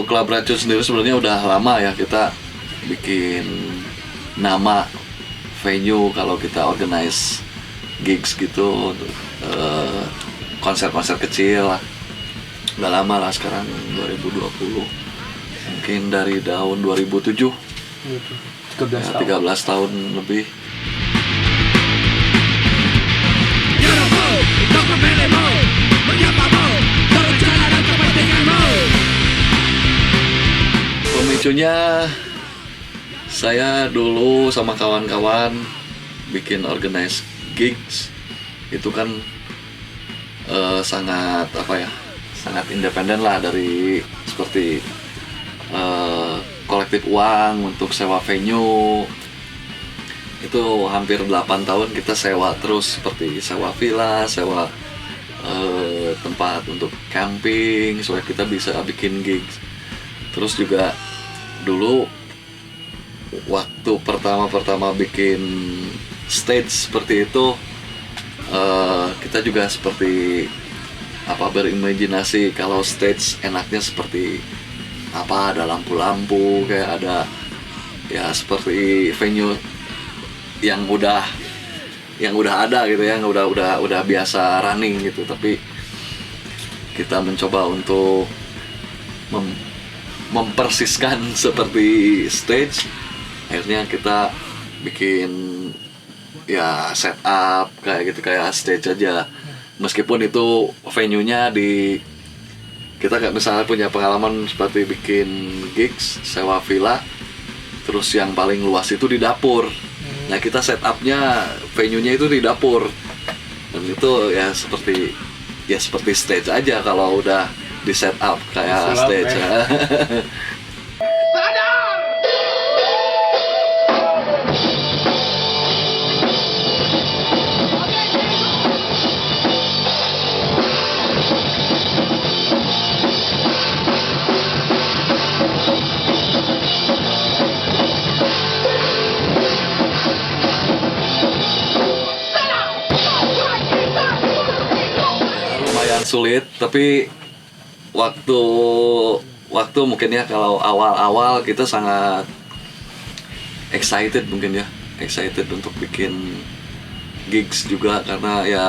untuk Club Racun sendiri sebenarnya udah lama ya kita bikin nama venue kalau kita organize gigs gitu, konser-konser kecil lah. Udah lama lah, sekarang 2020, mungkin dari tahun 2007, 13 tahun lebih. Pemicunya saya dulu sama kawan-kawan bikin organize gigs itu kan sangat sangat independen lah, dari seperti kolektif uang untuk sewa venue. Itu hampir 8 tahun kita sewa terus, seperti sewa villa, sewa tempat untuk camping supaya kita bisa bikin gigs. Terus juga dulu waktu pertama bikin stage seperti itu, kita juga seperti berimajinasi kalau stage enaknya seperti apa, ada lampu-lampu, kayak ada ya seperti venue yang udah ada gitu ya, yang udah biasa running gitu. Tapi kita mencoba untuk mempersiskan seperti stage. Akhirnya kita bikin ya setup kayak gitu, kayak stage aja. Meskipun itu venue-nya kita kayak misalnya punya pengalaman seperti bikin gigs sewa villa, terus yang paling luas itu di dapur. Nah kita setupnya venue-nya itu di dapur, dan itu ya seperti stage aja kalau udah di setup kayak stage. Sulit, tapi waktu mungkin ya, kalau awal kita sangat excited untuk bikin gigs juga, karena ya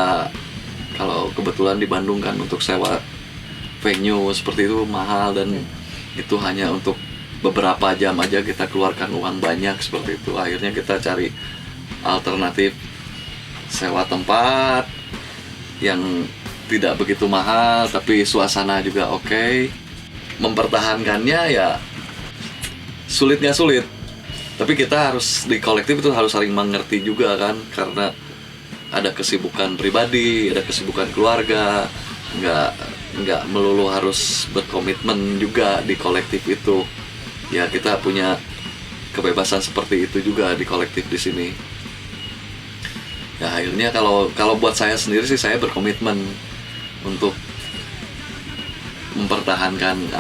kalau kebetulan di Bandung kan untuk sewa venue seperti itu mahal, dan itu hanya untuk beberapa jam aja kita keluarkan uang banyak seperti itu. Akhirnya kita cari alternatif sewa tempat yang tidak begitu mahal tapi suasana juga oke. Mempertahankannya ya sulit, tapi kita harus di kolektif itu harus saling mengerti juga kan, karena ada kesibukan pribadi, ada kesibukan keluarga, nggak melulu harus berkomitmen juga di kolektif itu. Ya kita punya kebebasan seperti itu juga di kolektif di sini. Ya akhirnya kalau buat saya sendiri sih, saya berkomitmen untuk mempertahankan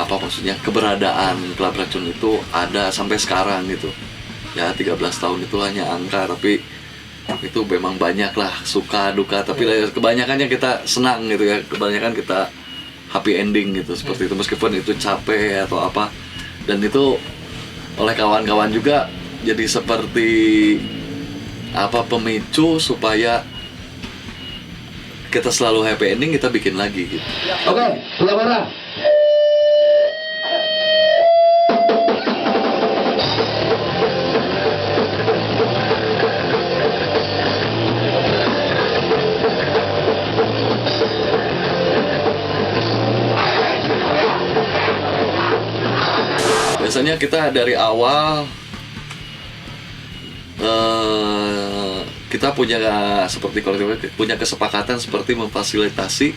keberadaan Club Racun itu ada sampai sekarang gitu. Ya 13 tahun itu hanya angka, tapi itu memang banyak lah suka duka, tapi kebanyakannya kita senang gitu ya, kebanyakan kita happy ending gitu seperti itu, meskipun itu capek atau apa. Dan itu oleh kawan-kawan juga jadi seperti pemicu supaya kita selalu happy ending, kita bikin lagi gitu. Oke, sudah. Biasanya kita dari awal kita punya seperti kolektif punya kesepakatan seperti memfasilitasi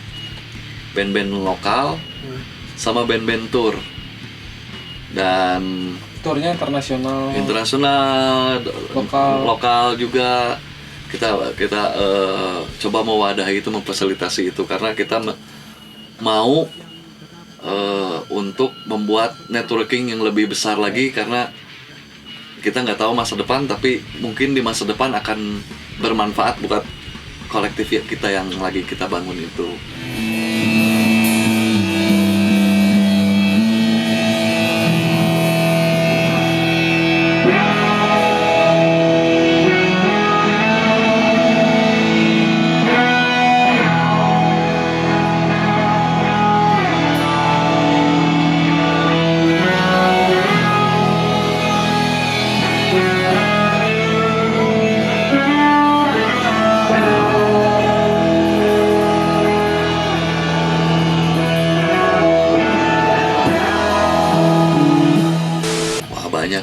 band-band lokal sama band-band tour, dan turnya internasional, lokal juga kita coba mewadahi itu, memfasilitasi itu, karena kita mau untuk membuat networking yang lebih besar lagi, karena kita nggak tahu masa depan, tapi mungkin di masa depan akan bermanfaat buat kolektif kita yang lagi kita bangun itu.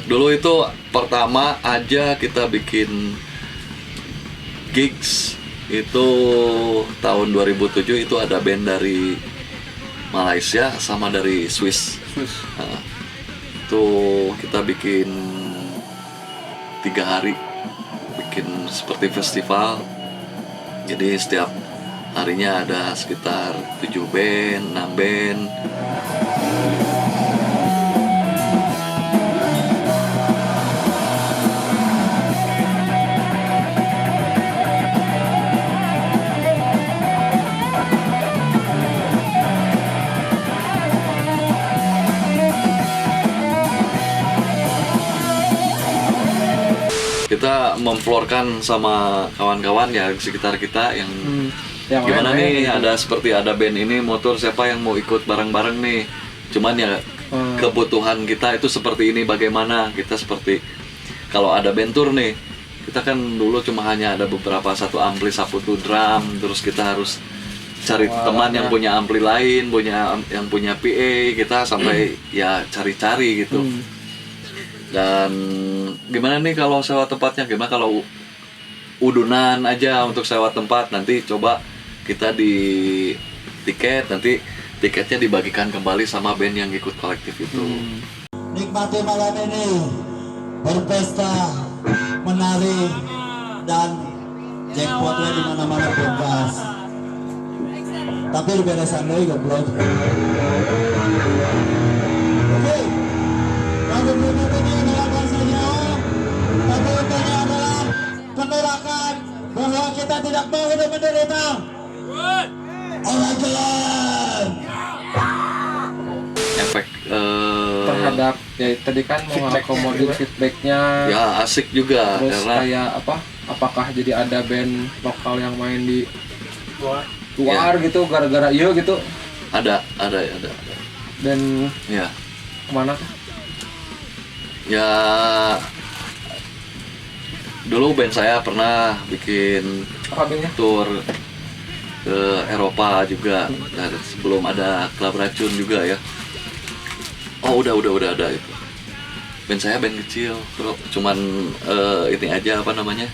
Dulu itu pertama aja kita bikin gigs itu tahun 2007, itu ada band dari Malaysia sama dari Swiss. Nah, itu kita bikin 3 hari, bikin seperti festival. Jadi setiap harinya ada sekitar 7 band, 6 band. Kita memflorkan sama kawan-kawan ya di sekitar kita yang gimana nih gitu. Ada band ini motor, siapa yang mau ikut bareng-bareng nih. Cuman ya kebutuhan kita itu seperti ini, bagaimana kita seperti kalau ada band tour nih, kita kan dulu cuma hanya ada beberapa, satu ampli, satu drum, terus kita harus cari teman yang punya ampli lain, yang punya PA, kita sampai ya cari-cari gitu. Dan gimana nih kalau sewa tempatnya, gimana kalau udunan aja untuk sewa tempat, nanti coba kita di tiket, nanti tiketnya dibagikan kembali sama band yang ikut kolektif itu. Nikmati malam ini, berpesta, menari, dan jackpotnya di mana-mana bebas. Tapi di beresan deh goblok. Oke, lagu berikut ini adalah bahasanya, lagu ini adalah penolakan bahwa kita tidak mau hidup menderita. Orang jalan. Efek terhadap ya tadi kan mau akomodir feedbacknya ya asik juga, terus karena kayak apa, apakah jadi ada band lokal yang main di luar gitu gara-gara iya gitu, ada dan ya kemana ya dulu band saya pernah bikin apa bandnya? tour ke Eropa juga. Nah, sebelum ada Klub Racun juga ya. Oh udah ada itu. Band saya band kecil, cuman ini aja apa namanya,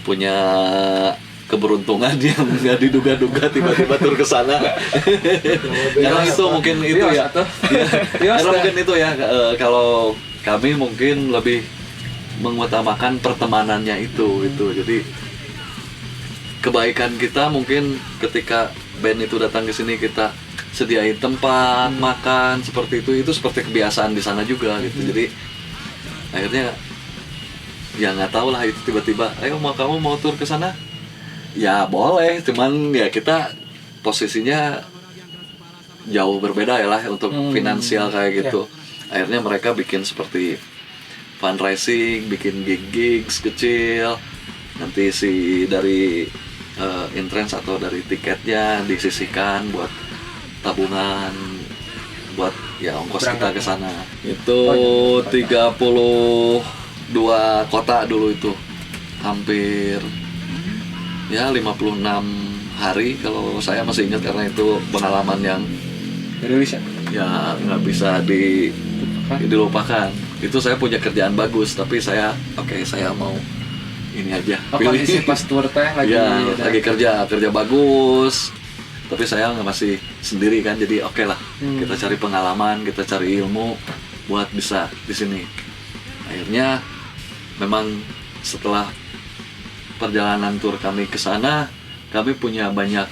punya keberuntungan yang nggak diduga-duga tiba-tiba tur ke sana. Karena itu mungkin itu ya. Karena mungkin itu ya, kalau kami mungkin lebih mengutamakan pertemanannya itu. Jadi kebaikan kita mungkin ketika band itu datang ke sini, kita sediain tempat makan seperti itu seperti kebiasaan di sana juga gitu. Jadi akhirnya ya nggak tahu lah, itu tiba-tiba ayo kamu mau tur ke sana, ya boleh, cuman ya kita posisinya jauh berbeda ya lah untuk finansial kayak gitu. Akhirnya mereka bikin seperti fundraising, bikin gigs kecil, nanti dari entrance atau dari tiketnya disisihkan buat tabungan buat ya ongkos kita ke sana. Itu 32 kota dulu itu, hampir ya 56 hari kalau saya masih ingat, karena itu pengalaman yang ya nggak bisa dilupakan. Itu saya punya kerjaan bagus, tapi saya mau ini aja. Kondisi pas tour teh lagi ya, lagi kerja bagus, tapi saya masih sendiri kan, jadi oke lah, kita cari pengalaman, kita cari ilmu buat bisa di sini. Akhirnya memang setelah perjalanan tur kami ke sana, kami punya banyak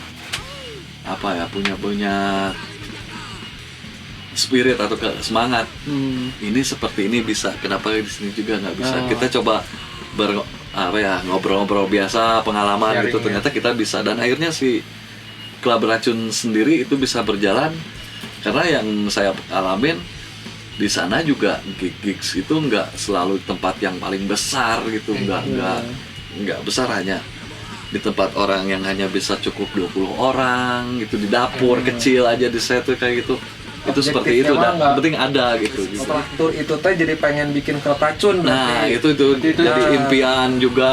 punya spirit atau semangat. Ini seperti ini bisa, kenapa di sini juga nggak bisa? Kita coba ngobrol-ngobrol biasa, pengalaman sharing gitu, ternyata kita bisa. Dan akhirnya si Klub Racun sendiri itu bisa berjalan karena yang saya alamin di sana juga gigs itu nggak selalu tempat yang paling besar gitu, nggak besar, hanya di tempat orang yang hanya bisa cukup 20 orang gitu, di dapur kecil aja di set kayak gitu. Itu seperti itu, dan penting ada gitu. Setelah tur itu teh jadi pengen bikin Klub Racun berarti. Nah itu jadi impian juga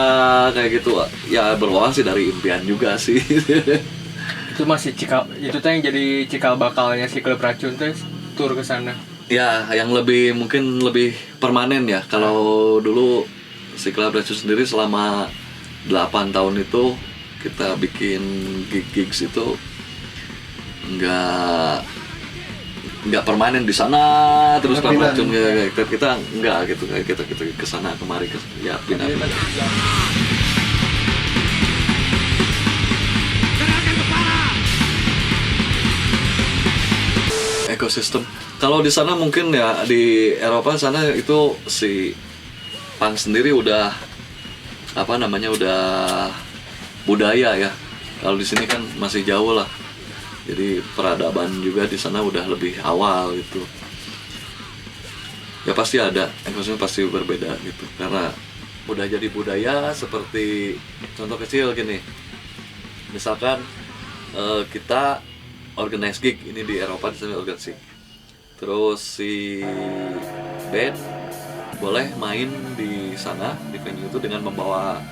kayak gitu ya, berawal sih dari impian juga sih. Itu masih itu teh yang jadi cikal bakalnya si Klub Racun teh tur ke sana. Ya, yang lebih mungkin lebih permanen ya. Kalau dulu si Club Retro sendiri selama 8 tahun itu kita bikin gigs itu nggak permanen di sana terus Nggak pindah. macam kita nggak gitu kayak kita ke sana kemari ya pindah. Ekosistem. Kalau di sana mungkin ya di Eropa sana itu si punk sendiri udah apa namanya udah budaya ya. Kalau di sini kan masih jauh lah. Jadi peradaban juga di sana udah lebih awal gitu. Ya pasti ada, ekosistem pasti berbeda gitu. Karena udah jadi budaya seperti contoh kecil gini. Misalkan kita organize gig ini di Eropa di sana organize gig. Terus si band boleh main di sana di venue itu dengan membawa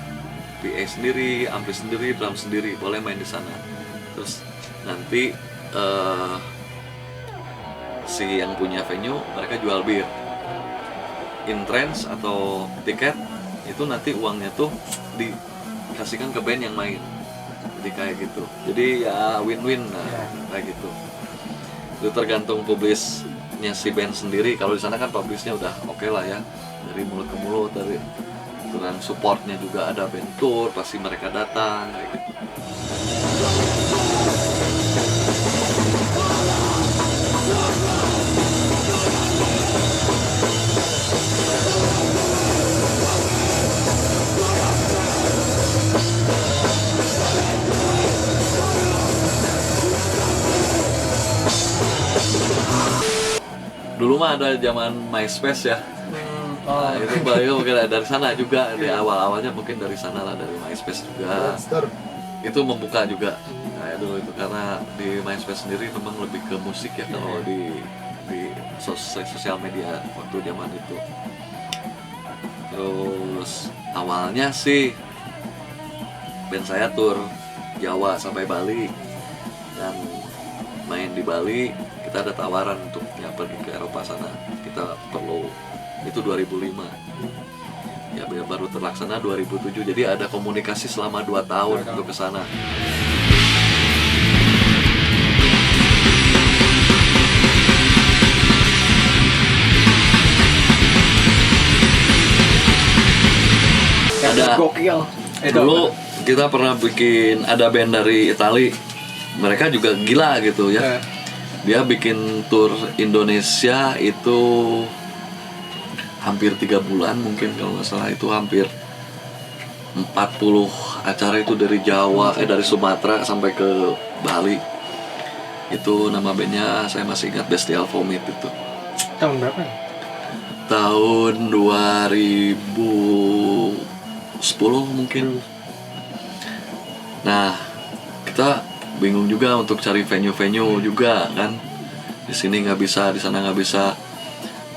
PA sendiri, ampli sendiri, drum sendiri, boleh main di sana. Terus nanti si yang punya venue mereka jual bir, entrance atau tiket itu nanti uangnya tuh dikasihkan ke band yang main. Jadi kayak gitu. Jadi ya win-win nah, kayak gitu. Itu tergantung publisnya si band sendiri. Kalau di sana kan publisnya udah oke lah ya, dari mulut ke mulut, dari dan supportnya juga ada band tour, pasti mereka datang kayak gitu. Dulu mah ada zaman MySpace ya. Nah, itu baru mungkin dari sana juga di awal-awalnya mungkin dari sana lah, dari MySpace juga. Itu membuka juga kayak dulu itu karena di MySpace sendiri memang lebih ke musik ya kalau di sosial media waktu zaman itu. Terus awalnya sih band saya tur Jawa sampai Bali dan main di Bali. Kita ada tawaran untuk ya pergi ke Eropa sana, kita perlu itu 2005 ya baru terlaksana 2007, jadi ada komunikasi selama 2 tahun untuk ke sana. Ada gokil. dulu kita pernah bikin ada band dari Itali, mereka juga gila gitu ya. Dia bikin tour Indonesia itu hampir 3 bulan mungkin kalau nggak salah, itu hampir 40 acara itu dari Jawa, dari Sumatera sampai ke Bali. Itu nama bandnya saya masih ingat, Bestial Vomit itu. Tahun berapa? Tahun 2010 mungkin. Nah, kita bingung juga untuk cari venue-venue juga kan. Di sini nggak bisa, di sana nggak bisa.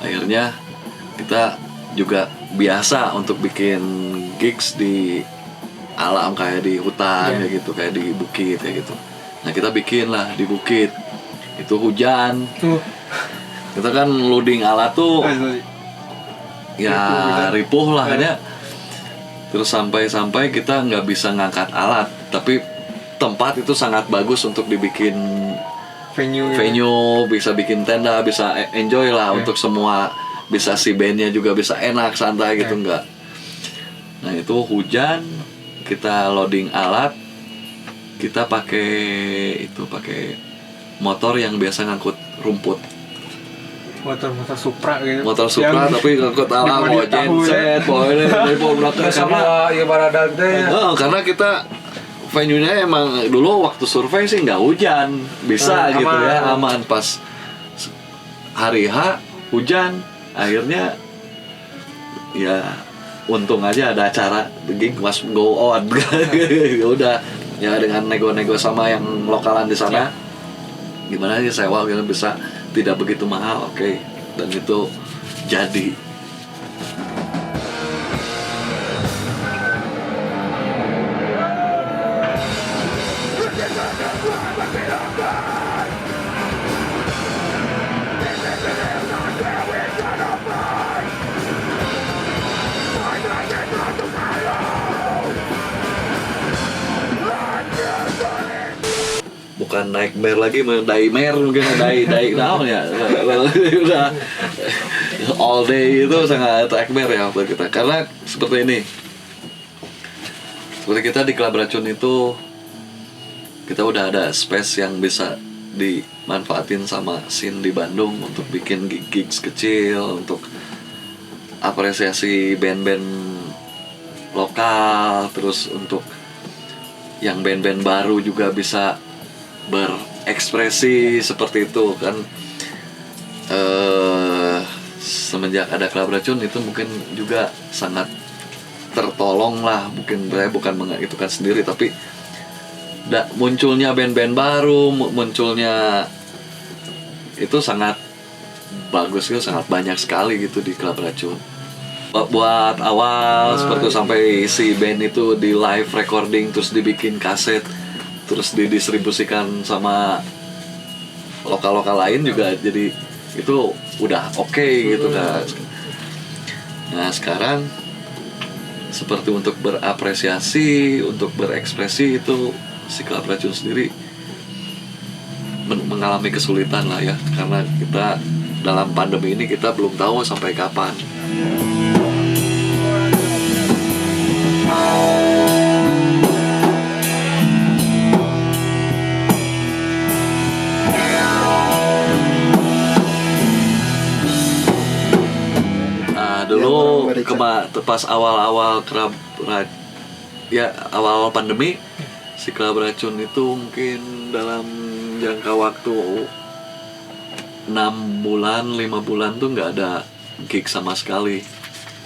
Akhirnya kita juga biasa untuk bikin gigs di alam kayak di hutan kayak gitu, kayak di bukit kayak gitu. Nah kita bikin lah di bukit. Itu hujan. Kita kan loading alat tuh ya ripuh lah ya. Terus sampai kita nggak bisa ngangkat alat, tapi tempat itu sangat bagus untuk dibikin venue, bisa bikin tenda, bisa enjoy lah untuk semua, bisa si bandnya juga bisa enak santai gitu enggak. Nah itu hujan, kita loading alat, kita pakai motor yang biasa ngangkut rumput. Motor Supra gitu. Motor Supra tapi ngangkut alat, bawa genset, bawa ini dari belakang sama ya barada gede ya. Karena kita venue-nya emang dulu waktu survei sih nggak hujan, bisa gitu aman. Ya aman. Pas hari H hujan, akhirnya ya untung aja ada acara gig must go on. Udah ya dengan nego-nego sama yang lokalan di sana, gimana sih sewa gitu bisa tidak begitu mahal, oke. Dan itu jadi. bukan nightmare lagi, nightmare mungkin naon ya. Udah all day itu sangat nightmare ya buat kita. Karena seperti ini. Seperti kita di Klub Racun itu kita udah ada space yang bisa dimanfaatin sama scene di Bandung untuk bikin gigs kecil, untuk apresiasi band-band lokal, terus untuk yang band-band baru juga bisa berekspresi seperti itu kan. Semenjak ada Klub Racun itu mungkin juga sangat tertolong lah, mungkin saya bukan mengitukan sendiri, tapi munculnya band-band baru, munculnya itu sangat bagus gitu, sangat banyak sekali gitu di Klub Racun. Buat awal seperti sampai si band itu di live recording, terus dibikin kaset, terus didistribusikan sama lokal-lokal lain juga, jadi itu udah oke gitu kan. Nah sekarang seperti untuk berapresiasi, untuk berekspresi itu si Klub Racun sendiri mengalami kesulitan lah ya, karena kita dalam pandemi ini kita belum tahu sampai kapan. Dulu pas awal-awal awal pandemi si Klub Racun itu mungkin dalam jangka waktu 6 bulan, 5 bulan tuh nggak ada gig sama sekali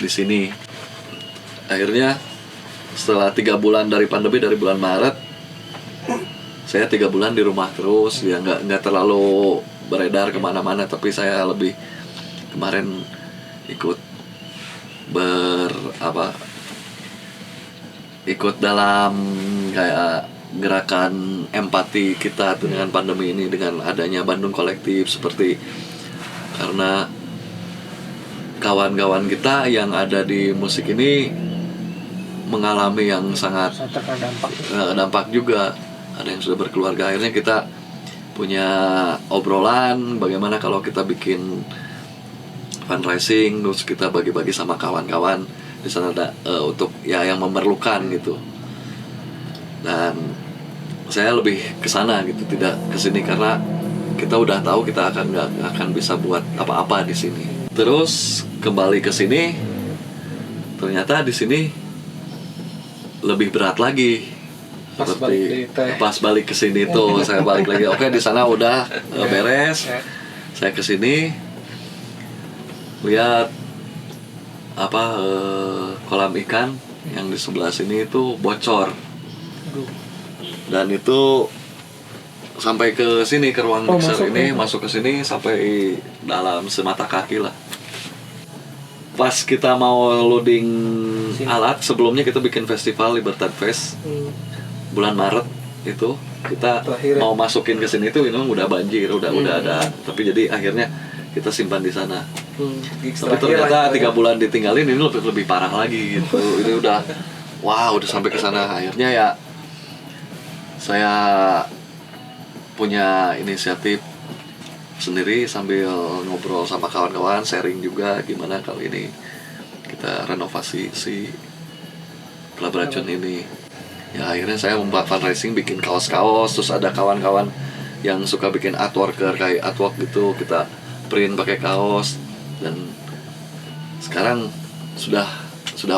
di sini. Akhirnya setelah 3 bulan dari pandemi, dari bulan Maret, saya 3 bulan di rumah terus, ya nggak terlalu beredar kemana-mana, tapi saya lebih kemarin ikut ikut dalam kayak gerakan empati kita dengan pandemi ini, dengan adanya Bandung Kolektif seperti, karena kawan-kawan kita yang ada di musik ini mengalami yang sangat dampak juga, ada yang sudah berkeluarga. Akhirnya kita punya obrolan bagaimana kalau kita bikin fundraising, terus kita bagi-bagi sama kawan-kawan di sana untuk ya yang memerlukan gitu. Dan saya lebih ke sana gitu, tidak ke sini karena kita udah tahu kita nggak akan bisa buat apa-apa di sini. Terus kembali ke sini, ternyata di sini lebih berat lagi. Pas balik ke sini tuh saya balik lagi. Oke, di sana udah beres. Saya ke sini lihat kolam ikan yang di sebelah sini itu bocor, dan itu sampai ke sini, ke ruang mixer ini, masuk ke sini sampai dalam semata kaki lah. Pas kita mau loading alat, sebelumnya kita bikin festival Libertad Fest bulan Maret itu, kita mau masukin ke sini itu ini udah banjir, udah ada, tapi jadi akhirnya kita simpan di sana. Tapi ternyata 3 bulan ditinggalin ini lebih parah lagi gitu. Ini udah sampai ke sana. Akhirnya ya saya punya inisiatif sendiri sambil ngobrol sama kawan-kawan, sharing juga gimana kalau ini kita renovasi si Klub Racun ini. Ya akhirnya saya membuat fundraising, bikin kaos-kaos, terus ada kawan-kawan yang suka bikin artwork kayak artwork gitu, kita print pakai kaos, dan sekarang sudah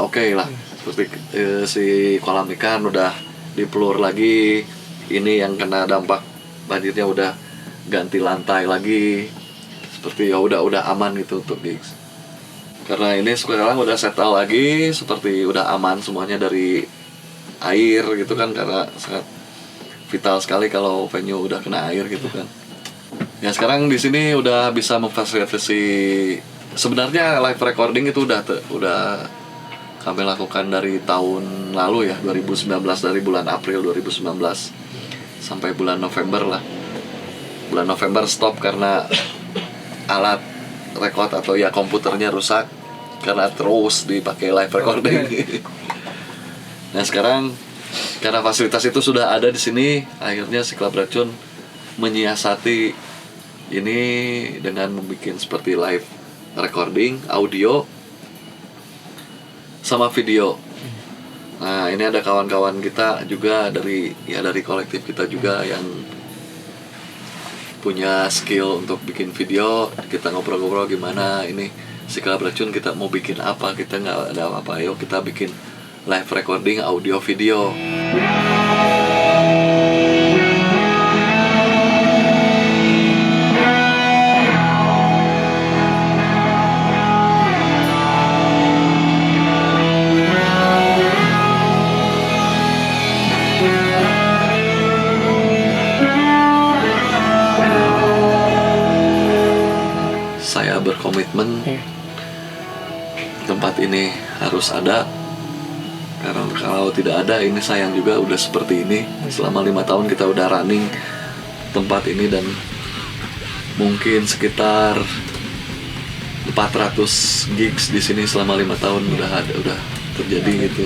oke lah. Seperti si kolam ikan udah dipelur lagi, ini yang kena dampak banjirnya udah ganti lantai lagi, seperti ya udah aman gitu untuk gigs. Karena ini sekarang udah settle lagi, seperti udah aman semuanya dari air gitu kan, karena sangat vital sekali kalau venue udah kena air gitu kan. Ya sekarang di sini udah bisa memfasilitasi, sebenarnya live recording itu udah kami lakukan dari tahun lalu ya, 2019, dari bulan April 2019 sampai bulan November lah. Bulan November stop karena alat record atau ya komputernya rusak karena terus dipakai live recording. Nah sekarang karena fasilitas itu sudah ada di sini, akhirnya si Klub Racun menyiasati ini dengan membuat seperti live recording audio sama video. Nah, ini ada kawan-kawan kita juga dari kolektif kita juga yang punya skill untuk bikin video. Kita ngobrol-ngobrol gimana ini si Kalap Racun, kita mau bikin apa, kita nggak ada apa-apa, ayo kita bikin live recording audio video. Saya berkomitmen tempat ini harus ada, karena kalau tidak ada ini sayang juga udah seperti ini. Selama 5 tahun kita udah running tempat ini dan mungkin sekitar 400 gigs di sini selama 5 tahun udah terjadi gitu.